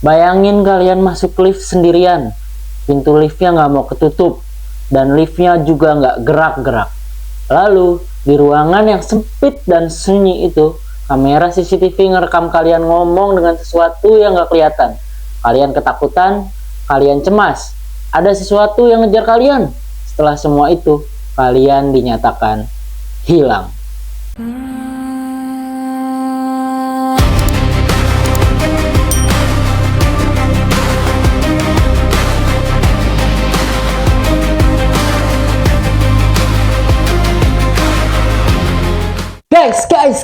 Bayangin kalian masuk lift sendirian, pintu liftnya nggak mau ketutup, dan liftnya juga nggak gerak-gerak. Lalu, di ruangan yang sempit dan sunyi itu, kamera CCTV ngerekam kalian ngomong dengan sesuatu yang nggak kelihatan. Kalian ketakutan, kalian cemas, ada sesuatu yang ngejar kalian. Setelah semua itu, kalian dinyatakan hilang.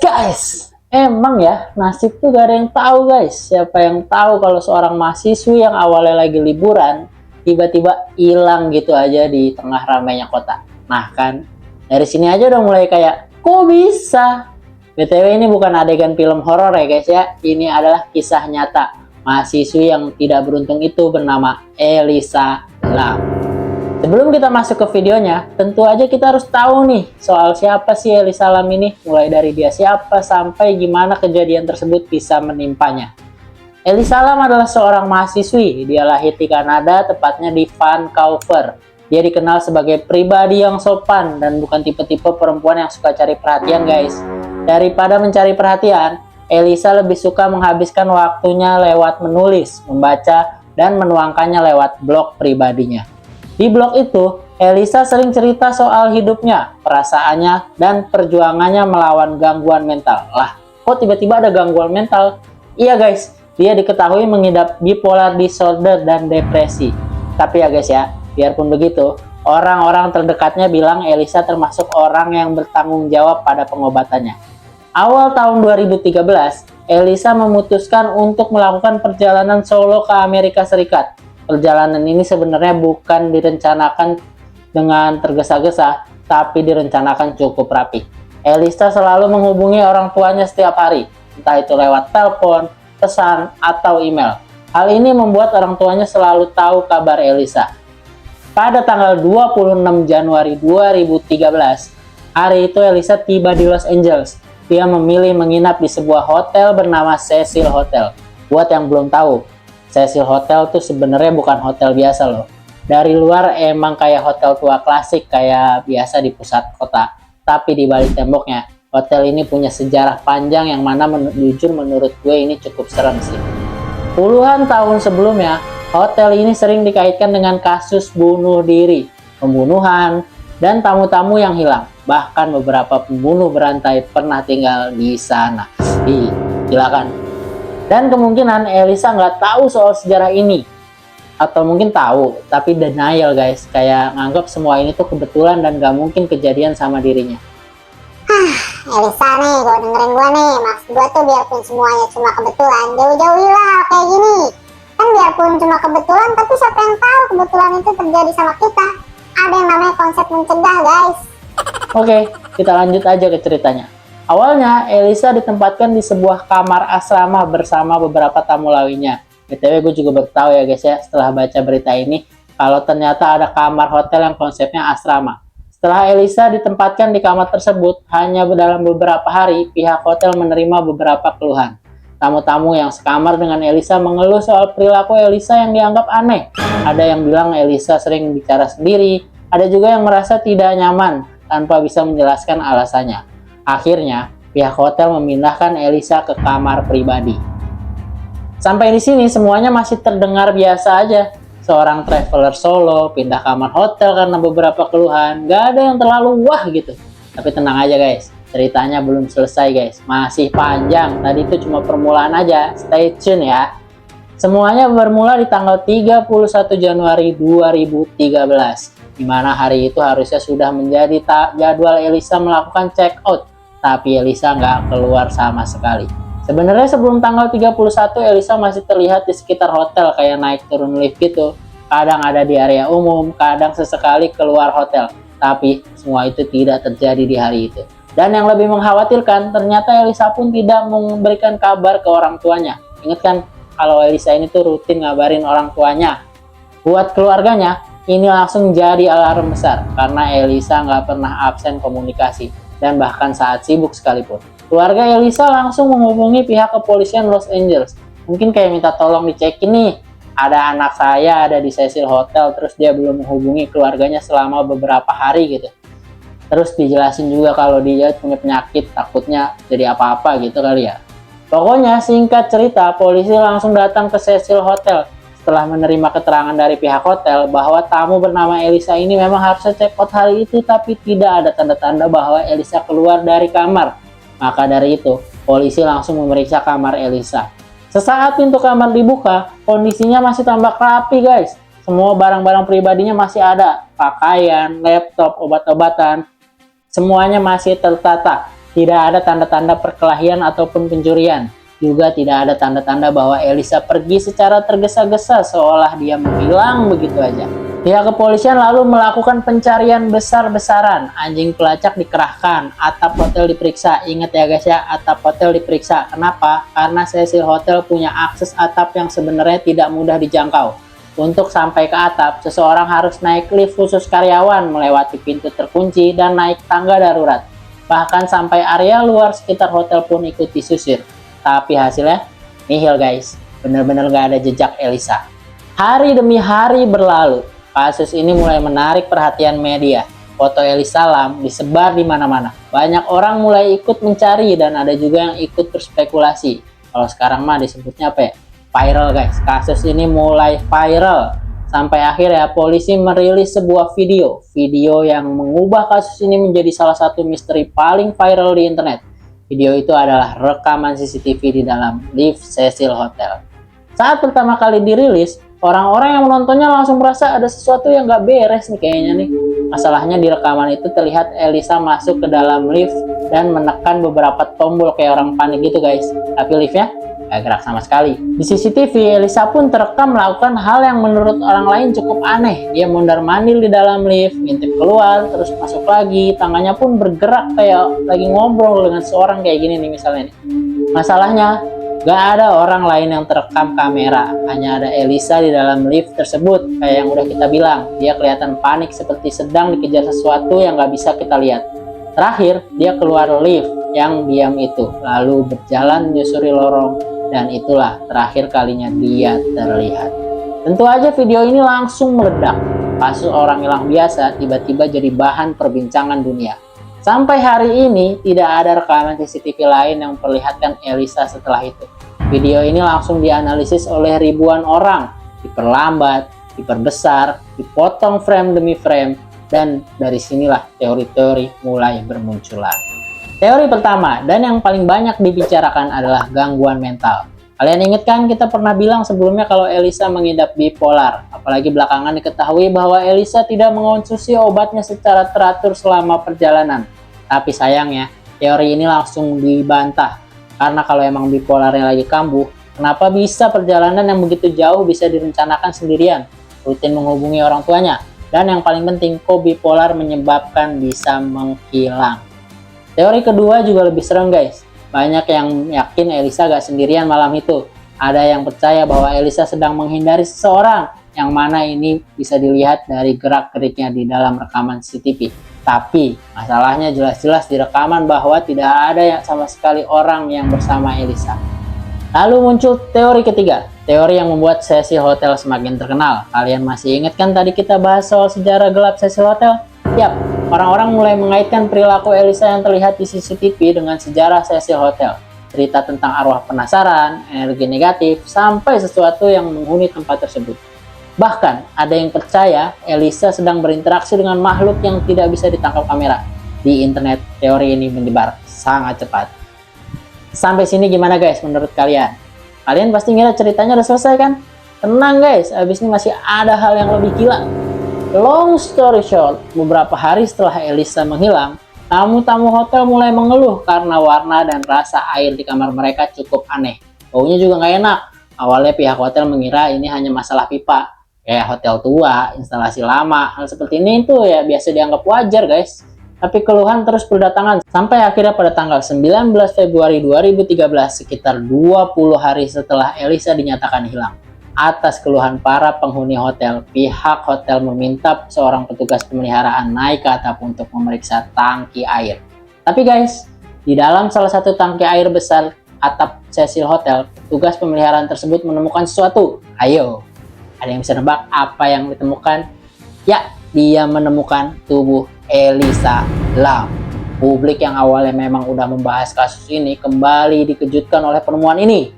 Guys, emang ya nasib tuh gak ada yang tahu guys. Siapa yang tahu kalau seorang mahasiswi yang awalnya lagi liburan tiba-tiba hilang gitu aja di tengah ramainya kota. Nah kan, dari sini aja udah mulai kayak kok bisa. BTW ini bukan adegan film horor ya guys ya, ini adalah kisah nyata mahasiswi yang tidak beruntung itu bernama Elisa Lam. Sebelum kita masuk ke videonya, tentu aja kita harus tahu nih soal siapa sih Elisa Lam ini, mulai dari dia siapa sampai gimana kejadian tersebut bisa menimpanya. Elisa Lam adalah seorang mahasiswi, dia lahir di Kanada, tepatnya di Vancouver. Dia dikenal sebagai pribadi yang sopan dan bukan tipe-tipe perempuan yang suka cari perhatian guys. Daripada mencari perhatian, Elisa lebih suka menghabiskan waktunya lewat menulis, membaca, dan menuangkannya lewat blog pribadinya. Di blog itu, Elisa sering cerita soal hidupnya, perasaannya, dan perjuangannya melawan gangguan mental. Lah, kok tiba-tiba ada gangguan mental? Iya guys, dia diketahui mengidap bipolar disorder dan depresi. Tapi ya guys ya, biarpun begitu, orang-orang terdekatnya bilang Elisa termasuk orang yang bertanggung jawab pada pengobatannya. Awal tahun 2013, Elisa memutuskan untuk melakukan perjalanan solo ke Amerika Serikat. Perjalanan ini sebenarnya bukan direncanakan dengan tergesa-gesa, tapi direncanakan cukup rapi. Elisa selalu menghubungi orang tuanya setiap hari, entah itu lewat telepon, pesan, atau email. Hal ini membuat orang tuanya selalu tahu kabar Elisa. Pada tanggal 26 Januari 2013, hari itu Elisa tiba di Los Angeles. Dia memilih menginap di sebuah hotel bernama Cecil Hotel. Buat yang belum tahu, Cecil Hotel tuh sebenarnya bukan hotel biasa loh. Dari luar emang kayak hotel tua klasik kayak biasa di pusat kota. Tapi di balik temboknya, hotel ini punya sejarah panjang yang mana jujur menurut gue ini cukup serem sih. Puluhan tahun sebelumnya, hotel ini sering dikaitkan dengan kasus bunuh diri, pembunuhan, dan tamu-tamu yang hilang. Bahkan beberapa pembunuh berantai pernah tinggal di sana. Gila kan? Dan kemungkinan Elisa nggak tahu soal sejarah ini. Atau mungkin tahu, tapi denial guys. Kayak nganggap semua ini tuh kebetulan dan nggak mungkin kejadian sama dirinya. Elisa nih, gue dengerin gue nih. Maksud gue tuh biarpun semuanya cuma kebetulan, jauh-jauhilah kayak gini. Kan biarpun cuma kebetulan, tapi siapa yang tahu kebetulan itu terjadi sama kita. Ada yang namanya konsep mencegah guys. Oke, kita lanjut aja ke ceritanya. Awalnya, Elisa ditempatkan di sebuah kamar asrama bersama beberapa tamu lainnya. BTW gue juga baru tahu ya guys ya, setelah baca berita ini, kalau ternyata ada kamar hotel yang konsepnya asrama. Setelah Elisa ditempatkan di kamar tersebut, hanya dalam beberapa hari, pihak hotel menerima beberapa keluhan. Tamu-tamu yang sekamar dengan Elisa mengeluh soal perilaku Elisa yang dianggap aneh. Ada yang bilang Elisa sering bicara sendiri, ada juga yang merasa tidak nyaman tanpa bisa menjelaskan alasannya. Akhirnya, pihak hotel memindahkan Elisa ke kamar pribadi. Sampai di sini semuanya masih terdengar biasa aja. Seorang traveler solo pindah kamar hotel karena beberapa keluhan, gak ada yang terlalu wah gitu. Tapi tenang aja guys, ceritanya belum selesai guys, masih panjang. Tadi itu cuma permulaan aja, stay tune ya. Semuanya bermula di tanggal 31 Januari 2013. Di mana hari itu harusnya sudah menjadi jadwal Elisa melakukan check out. Tapi Elisa nggak keluar sama sekali. Sebenarnya sebelum tanggal 31, Elisa masih terlihat di sekitar hotel kayak naik turun lift gitu. Kadang ada di area umum, kadang sesekali keluar hotel. Tapi semua itu tidak terjadi di hari itu. Dan yang lebih mengkhawatirkan, ternyata Elisa pun tidak memberikan kabar ke orang tuanya. Ingat kan, kalau Elisa ini tuh rutin ngabarin orang tuanya. Buat keluarganya, ini langsung jadi alarm besar. Karena Elisa nggak pernah absen komunikasi. Dan bahkan saat sibuk sekalipun. Keluarga Elisa langsung menghubungi pihak kepolisian Los Angeles Mungkin kayak minta tolong dicekin nih, ada anak saya ada di Cecil Hotel, terus dia belum menghubungi keluarganya selama beberapa hari gitu. Terus dijelasin juga kalau dia punya penyakit, takutnya jadi apa-apa gitu kali ya. Pokoknya singkat cerita, polisi langsung datang ke Cecil Hotel setelah menerima keterangan dari pihak hotel bahwa tamu bernama Elisa ini memang harusnya check out hari itu, tapi tidak ada tanda-tanda bahwa Elisa keluar dari kamar. Maka dari itu, polisi langsung memeriksa kamar Elisa. Sesaat pintu kamar dibuka, kondisinya masih tampak rapi guys. Semua barang-barang pribadinya masih ada, pakaian, laptop, obat-obatan, semuanya masih tertata. Tidak ada tanda-tanda perkelahian ataupun pencurian. Juga tidak ada tanda-tanda bahwa Elisa pergi secara tergesa-gesa seolah dia menghilang begitu aja. Pihak kepolisian lalu melakukan pencarian besar-besaran. Anjing pelacak dikerahkan, atap hotel diperiksa. Ingat ya guys ya, atap hotel diperiksa. Kenapa? Karena Cecil Hotel punya akses atap yang sebenarnya tidak mudah dijangkau. Untuk sampai ke atap, seseorang harus naik lift khusus karyawan, melewati pintu terkunci, dan naik tangga darurat. Bahkan sampai area luar sekitar hotel pun ikut disusir. Tapi hasilnya nihil guys, bener-bener gak ada jejak Elisa. Hari demi hari berlalu, kasus ini mulai menarik perhatian media. Foto Elisa Lam disebar di mana-mana. Banyak orang mulai ikut mencari dan ada juga yang ikut berspekulasi. Kalau sekarang mah disebutnya apa ya? Viral guys. Kasus ini mulai viral. Sampai akhirnya polisi merilis sebuah video yang mengubah kasus ini menjadi salah satu misteri paling viral di internet. Video itu adalah rekaman CCTV di dalam lift Cecil Hotel. Saat pertama kali dirilis, orang-orang yang menontonnya langsung merasa ada sesuatu yang gak beres nih kayaknya nih. Masalahnya di rekaman itu terlihat Elisa masuk ke dalam lift dan menekan beberapa tombol kayak orang panik gitu guys. Tapi liftnya gak gerak sama sekali. Di CCTV, Elisa pun terekam melakukan hal yang menurut orang lain cukup aneh. Dia mondar-mandir di dalam lift, ngintip keluar, terus masuk lagi. Tangannya pun bergerak kayak lagi ngobrol dengan seorang kayak gini nih misalnya nih. Masalahnya, gak ada orang lain yang terekam kamera. Hanya ada Elisa di dalam lift tersebut. Kayak yang udah kita bilang, dia kelihatan panik seperti sedang dikejar sesuatu yang gak bisa kita lihat. Terakhir, dia keluar lift yang diam itu, lalu berjalan menyusuri lorong. Dan itulah terakhir kalinya dia terlihat. Tentu aja video ini langsung meledak. Kasus orang hilang biasa tiba-tiba jadi bahan perbincangan dunia. Sampai hari ini tidak ada rekaman CCTV lain yang memperlihatkan Elisa setelah itu. Video ini langsung dianalisis oleh ribuan orang. Diperlambat, diperbesar, dipotong frame demi frame. Dan dari sinilah teori-teori mulai bermunculan. Teori pertama dan yang paling banyak dibicarakan adalah gangguan mental. Kalian ingat kan kita pernah bilang sebelumnya kalau Elisa mengidap bipolar. Apalagi belakangan diketahui bahwa Elisa tidak mengonsumsi obatnya secara teratur selama perjalanan. Tapi sayangnya teori ini langsung dibantah. Karena kalau emang bipolarnya lagi kambuh, kenapa bisa perjalanan yang begitu jauh bisa direncanakan sendirian? Rutin menghubungi orang tuanya. Dan yang paling penting, kok bipolar menyebabkan bisa menghilang. Teori kedua juga lebih serem guys. Banyak yang yakin Elisa gak sendirian malam itu. Ada yang percaya bahwa Elisa sedang menghindari seseorang, yang mana ini bisa dilihat dari gerak-geriknya di dalam rekaman CCTV. Tapi masalahnya jelas-jelas di rekaman bahwa tidak ada yang sama sekali orang yang bersama Elisa. Lalu muncul teori ketiga, teori yang membuat Cecil Hotel semakin terkenal. Kalian masih ingat kan tadi kita bahas soal sejarah gelap Cecil Hotel? Yap, orang-orang mulai mengaitkan perilaku Elisa yang terlihat di CCTV dengan sejarah Cecil Hotel. Cerita tentang arwah penasaran, energi negatif, sampai sesuatu yang menghuni tempat tersebut. Bahkan, ada yang percaya Elisa sedang berinteraksi dengan makhluk yang tidak bisa ditangkap kamera. Di internet, teori ini menyebar sangat cepat. Sampai sini gimana guys menurut kalian? Kalian pasti ngira ceritanya udah selesai kan? Tenang guys, abis ini masih ada hal yang lebih gila. Long story short, beberapa hari setelah Elisa menghilang, tamu-tamu hotel mulai mengeluh karena warna dan rasa air di kamar mereka cukup aneh. Baunya juga nggak enak. Awalnya pihak hotel mengira ini hanya masalah pipa. Kayak hotel tua, instalasi lama, hal seperti ini itu ya biasa dianggap wajar guys. Tapi keluhan terus berdatangan sampai akhirnya pada tanggal 19 Februari 2013, sekitar 20 hari setelah Elisa dinyatakan hilang. Atas keluhan para penghuni hotel, pihak hotel meminta seorang petugas pemeliharaan naik ke atap untuk memeriksa tangki air. Tapi guys, di dalam salah satu tangki air besar atap Cecil Hotel, tugas pemeliharaan tersebut menemukan sesuatu. Ayo, ada yang bisa nebak apa yang ditemukan? Ya, dia menemukan tubuh Elisa Lam. Publik yang awalnya memang udah membahas kasus ini kembali dikejutkan oleh penemuan ini.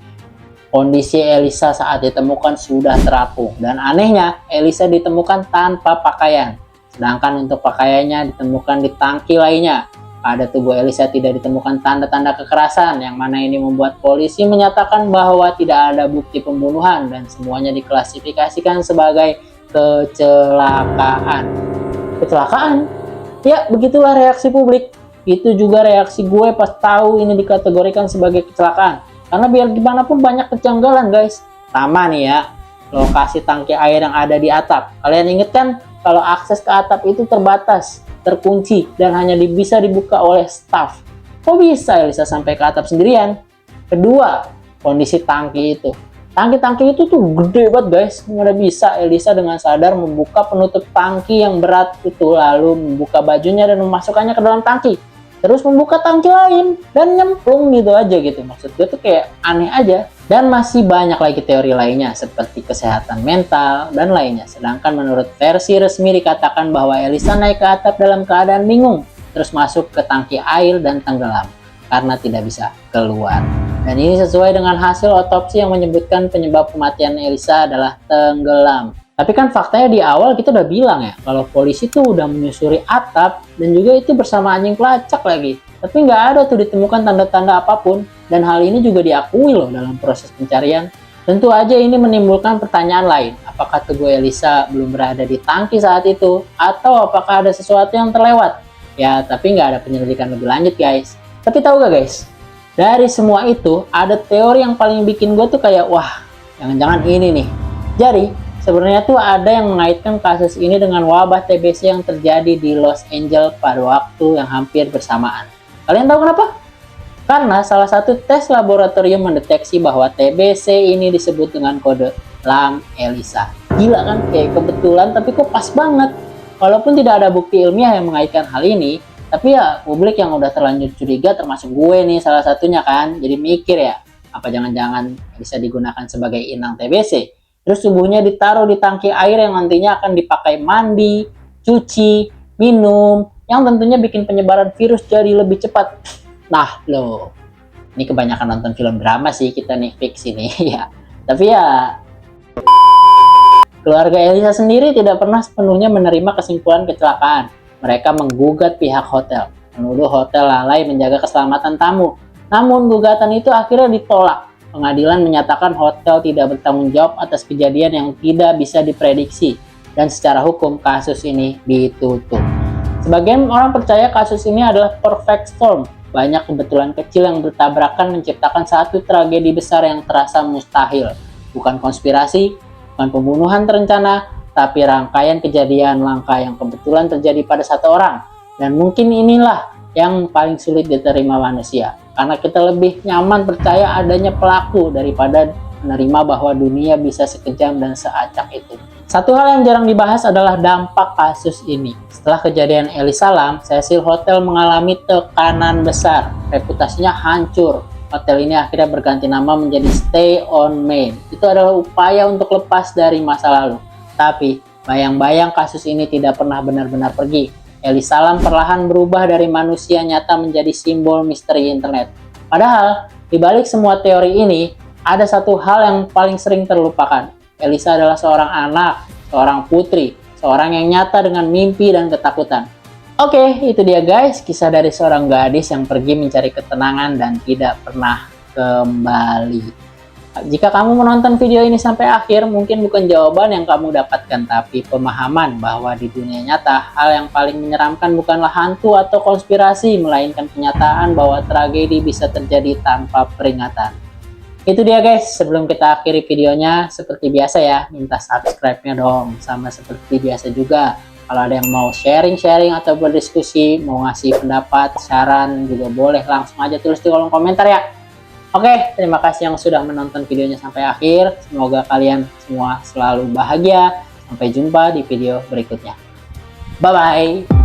Kondisi Elisa saat ditemukan sudah terapung, dan anehnya Elisa ditemukan tanpa pakaian. Sedangkan untuk pakaiannya ditemukan di tangki lainnya. Pada tubuh Elisa tidak ditemukan tanda-tanda kekerasan, yang mana ini membuat polisi menyatakan bahwa tidak ada bukti pembunuhan dan semuanya diklasifikasikan sebagai kecelakaan. Kecelakaan? Ya, begitulah reaksi publik. Itu juga reaksi gue pas tahu ini dikategorikan sebagai kecelakaan. Karena biar gimana pun banyak kejanggalan, guys. Sama nih ya, lokasi tangki air yang ada di atap. Kalian inget kan kalau akses ke atap itu terbatas, terkunci, dan hanya bisa dibuka oleh staf. Kok bisa Elisa sampai ke atap sendirian? Kedua, kondisi tangki itu. Tangki-tangki itu tuh gede banget, guys. Nggak bisa Elisa dengan sadar membuka penutup tangki yang berat itu, lalu membuka bajunya dan memasukkannya ke dalam tangki. Terus membuka tangki lain dan nyemplung gitu aja gitu. Maksud gue tuh kayak aneh aja. Dan masih banyak lagi teori lainnya seperti kesehatan mental dan lainnya. Sedangkan menurut versi resmi dikatakan bahwa Elisa naik ke atap dalam keadaan bingung, terus masuk ke tangki air dan tenggelam karena tidak bisa keluar. Dan ini sesuai dengan hasil otopsi yang menyebutkan penyebab kematian Elisa adalah tenggelam. Tapi kan faktanya di awal kita udah bilang ya, kalau polisi tuh udah menyusuri atap dan juga itu bersama anjing pelacak lagi. Tapi nggak ada tuh ditemukan tanda-tanda apapun, dan hal ini juga diakui loh dalam proses pencarian. Tentu aja ini menimbulkan pertanyaan lain, apakah tubuh Elisa belum berada di tangki saat itu, atau apakah ada sesuatu yang terlewat? Ya, tapi nggak ada penyelidikan lebih lanjut guys. Tapi tahu gak guys, dari semua itu ada teori yang paling bikin gue tuh kayak, wah, jangan-jangan ini nih. Jadi, sebenarnya tuh ada yang mengaitkan kasus ini dengan wabah TBC yang terjadi di Los Angeles pada waktu yang hampir bersamaan. Kalian tahu kenapa? Karena salah satu tes laboratorium mendeteksi bahwa TBC ini disebut dengan kode Lam Elisa. Gila kan? Kayak kebetulan tapi kok pas banget. Walaupun tidak ada bukti ilmiah yang mengaitkan hal ini, tapi ya publik yang udah terlanjur curiga termasuk gue nih salah satunya kan. Jadi mikir ya, apa jangan-jangan bisa digunakan sebagai inang TBC? Terus tubuhnya ditaruh di tangki air yang nantinya akan dipakai mandi, cuci, minum, yang tentunya bikin penyebaran virus jadi lebih cepat. Nah loh, ini kebanyakan nonton film drama sih kita nih, fix ini ya. Tapi ya, keluarga Elisa sendiri tidak pernah sepenuhnya menerima kesimpulan kecelakaan. Mereka menggugat pihak hotel, menuduh hotel lalai menjaga keselamatan tamu. Namun gugatan itu akhirnya ditolak. Pengadilan menyatakan hotel tidak bertanggung jawab atas kejadian yang tidak bisa diprediksi, dan secara hukum kasus ini ditutup. Sebagian orang percaya kasus ini adalah perfect storm. Banyak kebetulan kecil yang bertabrakan menciptakan satu tragedi besar yang terasa mustahil. Bukan konspirasi, bukan pembunuhan terencana, tapi rangkaian kejadian langka yang kebetulan terjadi pada satu orang. Dan mungkin inilah yang paling sulit diterima manusia. Karena kita lebih nyaman percaya adanya pelaku daripada menerima bahwa dunia bisa sekejam dan seacak itu. Satu hal yang jarang dibahas adalah dampak kasus ini. Setelah kejadian Elisa Lam, Cecil Hotel mengalami tekanan besar. Reputasinya hancur. Hotel ini akhirnya berganti nama menjadi Stay on Main. Itu adalah upaya untuk lepas dari masa lalu. Tapi, bayang-bayang kasus ini tidak pernah benar-benar pergi. Elisa Lam perlahan berubah dari manusia nyata menjadi simbol misteri internet. Padahal, di balik semua teori ini, ada satu hal yang paling sering terlupakan. Elisa adalah seorang anak, seorang putri, seorang yang nyata dengan mimpi dan ketakutan. Oke, itu dia guys, kisah dari seorang gadis yang pergi mencari ketenangan dan tidak pernah kembali. Jika kamu menonton video ini sampai akhir, mungkin bukan jawaban yang kamu dapatkan, tapi pemahaman bahwa di dunia nyata, hal yang paling menyeramkan bukanlah hantu atau konspirasi, melainkan kenyataan bahwa tragedi bisa terjadi tanpa peringatan. Itu dia guys, sebelum kita akhiri videonya, seperti biasa ya, minta subscribe-nya dong. Sama seperti biasa juga, kalau ada yang mau sharing-sharing atau berdiskusi, mau ngasih pendapat, saran, juga boleh langsung aja tulis di kolom komentar ya. Oke, terima kasih yang sudah menonton videonya sampai akhir. Semoga kalian semua selalu bahagia. Sampai jumpa di video berikutnya. Bye-bye!